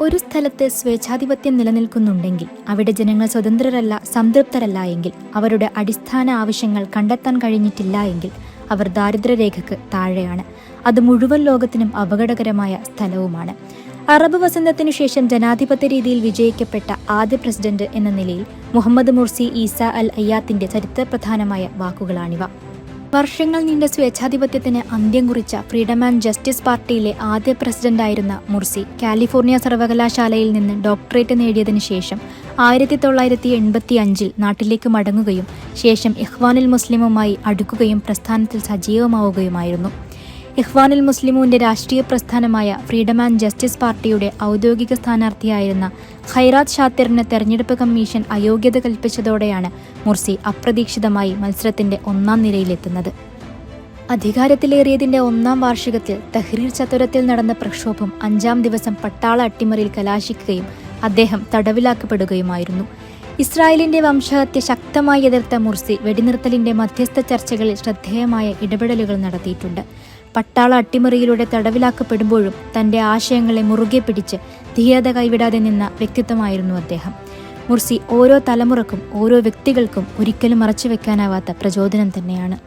ഒരു സ്ഥലത്ത് സ്വേച്ഛാധിപത്യം നിലനിൽക്കുന്നുണ്ടെങ്കിൽ അവിടെ ജനങ്ങൾ സ്വതന്ത്രരല്ല, സംതൃപ്തരല്ല എങ്കിൽ, അവരുടെ അടിസ്ഥാന ആവശ്യങ്ങൾ കണ്ടെത്താൻ കഴിഞ്ഞിട്ടില്ല എങ്കിൽ അവർ ദാരിദ്ര്യരേഖയ്ക്ക് താഴെയാണ്. അത് മുഴുവൻ ലോകത്തിനും അപകടകരമായ സ്ഥലവുമാണ്. അറബ് വസന്തത്തിനു ശേഷം ജനാധിപത്യ രീതിയിൽ വിജയിക്കപ്പെട്ട ആദ്യ പ്രസിഡന്റ് എന്ന നിലയിൽ മുഹമ്മദ് മുർസി ഈസ അൽ അയ്യാത്തിന്റെ ചരിത്രപ്രധാനമായ വാക്കുകളാണിവ. വർഷങ്ങൾ നീണ്ട സ്വേച്ഛാധിപത്യത്തിന് അന്ത്യം കുറിച്ച ഫ്രീഡം ആൻഡ് ജസ്റ്റിസ് പാർട്ടിയിലെ ആദ്യ പ്രസിഡന്റായിരുന്ന മുർസി കാലിഫോർണിയ സർവകലാശാലയിൽ നിന്ന് ഡോക്ടറേറ്റ് നേടിയതിനു ശേഷം 1985 നാട്ടിലേക്ക് മടങ്ങുകയും ശേഷം ഇഖ്വാനുൽ മുസ്ലിമുമായി അടുക്കുകയും പ്രസ്ഥാനത്തിൽ സജീവമാവുകയുമായിരുന്നു. ഇഖ്വാനുൽ മുസ്ലിമൂന്റെ രാഷ്ട്രീയ പ്രസ്ഥാനമായ ഫ്രീഡം ആൻഡ് ജസ്റ്റിസ് പാർട്ടിയുടെ ഔദ്യോഗിക സ്ഥാനാർത്ഥിയായിരുന്ന ഖൈറാത്ത് ഷാത്തിറിന് തെരഞ്ഞെടുപ്പ് കമ്മീഷൻ അയോഗ്യത കൽപ്പിച്ചതോടെയാണ് മുർസി അപ്രതീക്ഷിതമായി മത്സരത്തിന്റെ ഒന്നാം നിരയിലെത്തുന്നത്. അധികാരത്തിലേറിയതിന്റെ ഒന്നാം വാർഷികത്തിൽ തഹ്രീർ ചത്വരത്തിൽ നടന്ന പ്രക്ഷോഭം 5-ാം ദിവസം പട്ടാള അട്ടിമറിയിൽ കലാശിക്കുകയും അദ്ദേഹം തടവിലാക്കപ്പെടുകയുമായിരുന്നു. ഇസ്രായേലിന്റെ വംശഹത്യ ശക്തമായി എതിർത്ത മുർസി വെടിനിർത്തലിന്റെ മധ്യസ്ഥ ചർച്ചകളിൽ ശ്രദ്ധേയമായ ഇടപെടലുകൾ നടത്തിയിട്ടുണ്ട്. പട്ടാള അട്ടിമറിയിലൂടെ തടവിലാക്കപ്പെടുമ്പോഴും തന്റെ ആശയങ്ങളെ മുറുകെ പിടിച്ച് ധീരത കൈവിടാതെ നിന്ന വ്യക്തിത്വമായിരുന്നു അദ്ദേഹം. മുർസി ഓരോ തലമുറക്കും ഓരോ വ്യക്തികൾക്കും ഒരിക്കലും മറച്ചുവെക്കാനാവാത്ത പ്രചോദനം തന്നെയാണ്.